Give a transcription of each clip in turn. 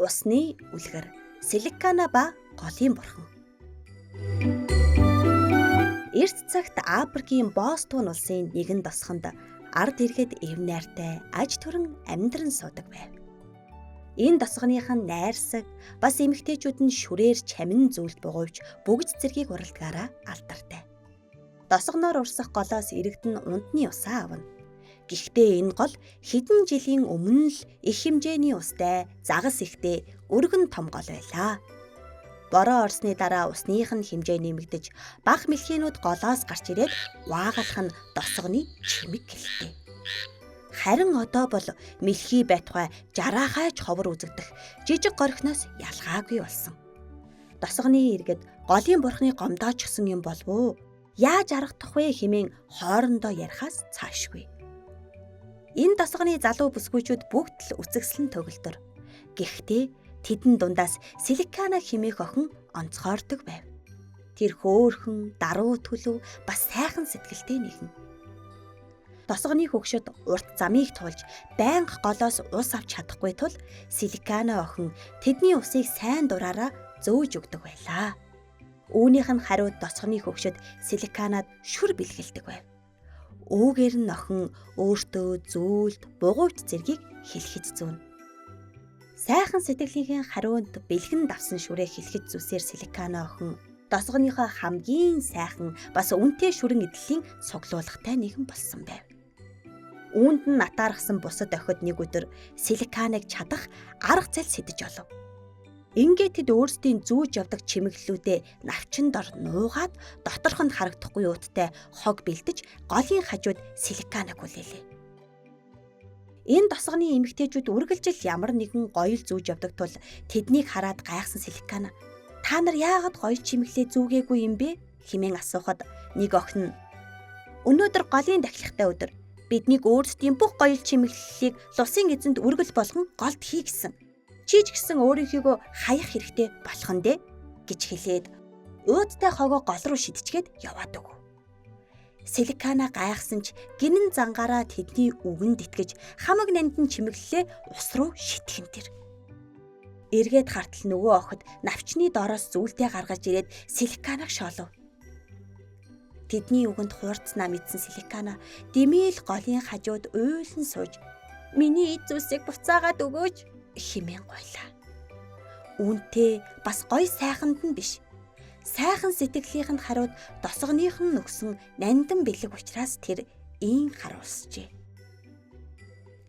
Усны үлгэр, Силикана ба голын бурхан. Эрт цагт Африкийн Бостон улсын нэгэн тосгонд ард иргэд эв найртай аж төрөн амьдран суудаг байв. Энэ тосгоныхон найрсаг бас эмэгтэйчүүд нь шүрээр чамин зүйлд бугуйж бүгд зэргийг уралдгаараа алдартай. Тосгоноор урсах голоос иргэдэн унтны усаа авна. Гэхдээ энэ гол хэдэн жилийн өмнө л их хэмжээний устай, загас ихтэй, өргөн том гол байлаа. Бороо орсны дараа усных нь хэмжээ нэмэгдэж, бага мэлхийнүүд голоос гарч ирээд ваагалах нь тосгоны чимэг гэлтэй. Харин одоо бол мэлхий байтугай жараахайч ховор үзэгдэх жижиг горхноос ялгаагүй болсон. Тосгоны иргэд голын бурхны гомдооч гсэн юм болов уу? Яаж аргадах вэ хэмээн хоорондоо ярихаас цаашгүй. Энэ тосгоны залуу бүсгүйчүүд бүгд л үцэгслэн төгөлдөр. Гэхдээ тэдэн дундаас Силикана хэмээх охин онцгойрдог байв. Тэр хөөрхөн, даруу төлөв, бас сайхан сэтгэлтэй нэгэн. Тосгоны хөгшөд урт замыг туулж байнга голоос ус авч чадахгүй тул Силикана охин тэдний усыг сайн дураараа зөөж өгдөг байлаа. Үүнийх нь хариуд тосгоны хөгшөд Силиканад шүр бэлгэлдэг байв. Үүгээр нь охин өөртөө зүйлд бугуйт зэргийг хэлэхэд зүүн. Сайхан сэтгэлийнхэн хариунд бэлгэн давсан шүрээ хэлэхэд зүсээр Силикана охин тосгоныхоо хамгийн сайхан бас үнэтэй шүрэн эдлэлийн цуглуулгатай нэгэн болсон байв. Үүнд нь натаархсан бусад охид нэг өдөр Силиканыг чадах арга зал сэдэж олов. Ингээд тэд өөрсдийн зүүж явдаг чимэглэлүүдээ навчин дор нуугаад доторх нь харагдахгүй ууттай хог бэлдэж голын хажууд Силиканыг хүлээлээ. Энэ тосгоны эмэгтэйчүүд үргэлжил ямар нэгэн гоёл зүүж явдаг тул тэднийг хараад гайхсан Силикана "Та нар яагаад гоёл чимэглэлээ зүүгээгүй юм бэ?" хэмээн асуухад нэг охин нь "Өнөөдөр голын дахилгатай өдөр. Биднийг өөрсдийн бүх гоёл чимэглэлийг лусын эзэнд үргэл болгон голд хий гэсэн. Чи ч гэсэн өөрийнхөө хаях хэрэгтэй болох нь дээ" гэж хэлээд ууттай хогоо гол руу шидчихгээд яваад өг. Силикана гайхсан ч гинэн зангаараа тэдний үгэнд итгэж хамаг нандин чимэглэлээ ус руу шитгэн тэр. Эргээд хартал нөгөө охид навчны доороос зүйлтэй гаргаж ирээд Силиканаг шоолов. Тэдний үгэнд хуурцнаа мэдсэн Силикана дэмээл голын хажууд уйлан сууж "Миний эд зүйлсийг буцаагаад өгөөч" хэмээн гойлаа. Үүнтэй бас гоё сайханд нь биш. Сайхан сэтгэлийнх нь хариуд тосгоных нь нөгсөн нандин бэлэг учраас тэр ийн харуулсжээ.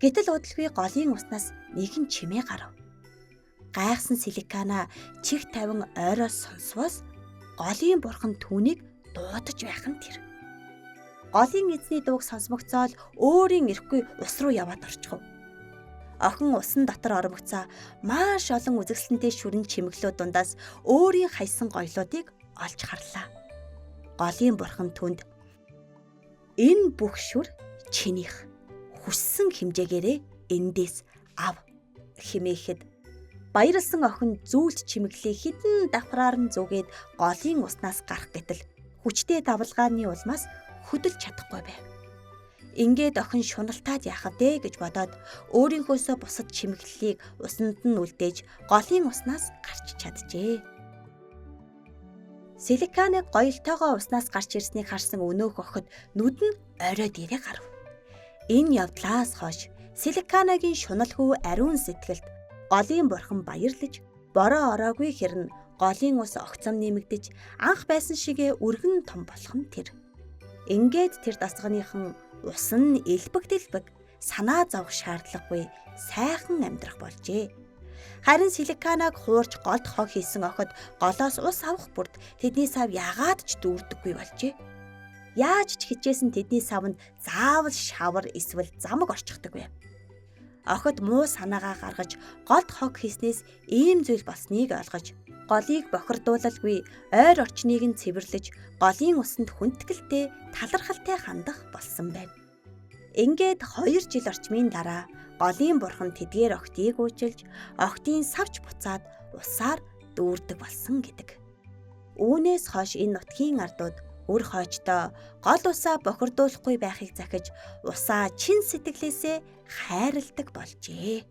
Гэтэл удалгүй голын уснаас нэгэн чимээ гарав. Гайхсан Силикана чих тавин ойроос сонсвоос голын бурхан түүнийг дуудаж байх нь тэр. Голын эзний дууг сонсмогцоод өөрийн ирэхгүй ус руу яваад орчихов. Охин усан дотор ормогцоо маш олон үзэсгэлэнтэй шүрэн чимэглүүд дундаас өөрийн хайсан гоёлуудыг олж харлаа. Голын бурхан түнд "Энэ бүх шүр чинийх. Хүссэн хэмжээгээрээ эндээс ав" хэмээхэд баярлсан охин зүйлт чимэглээ хідэн давхраар нь зүгээд голын уснаас гарах гэтэл хүчтэй давлгааны улмаас хөдөлж чадахгүй байв. Ингээд охин шуналтаад яах вэ гэж бодоод өөрийнхөөсөө бусад чимэглэлийг усанд нь үлдээж голын уснаас гарч чаджээ. Силиканыг гоёлтойгоо уснаас гарч ирснийг харсан өнөөх охид нүд нь оройд ирээ гарав. Энэ явдлаас хойш Силиканагийн шуналгүй ариун сэтгэлд голын бурхан баярлаж бороо ороогүй хэрн голын ус огцом нэмэгдэж анх байсан шигээ өргөн том болох нь тэр. Ингээд тэр тосгоныхон ус нь элбэг санаа зовх шаардлагагүй сайхан амьдрах болжээ. Харин Силиканаг хуурч голд хог хийсэн охид голоос ус авах бүрд тэдний сав яагаад ч дүүрдэггүй болжээ. Яаж ч хичээсэн тэдний савнд заавал шавар эсвэл замаг орчихдаг байв. Охид муу санаагаа гаргаж голд хог хийснээс ийм зүйл болсныг ойлгож голыг бохирдуулалгүй ойр орчныг нь цэвэрлэж голын усанд хүндгэлтэй талархалтай хандах болсон байна. Ингээд 2 жил орчмын дараа голын бурхан тэдгээр охтыг уужилж охтын савч буцаад усаар дүүрдэг болсон гэдэг. Үүнээс хойш энэ нутгийн ардууд үр хойчдоо гол усаа бохирдуулахгүй байхыг захиж усаа чин сэтгэлээсээ хайрладаг болжээ.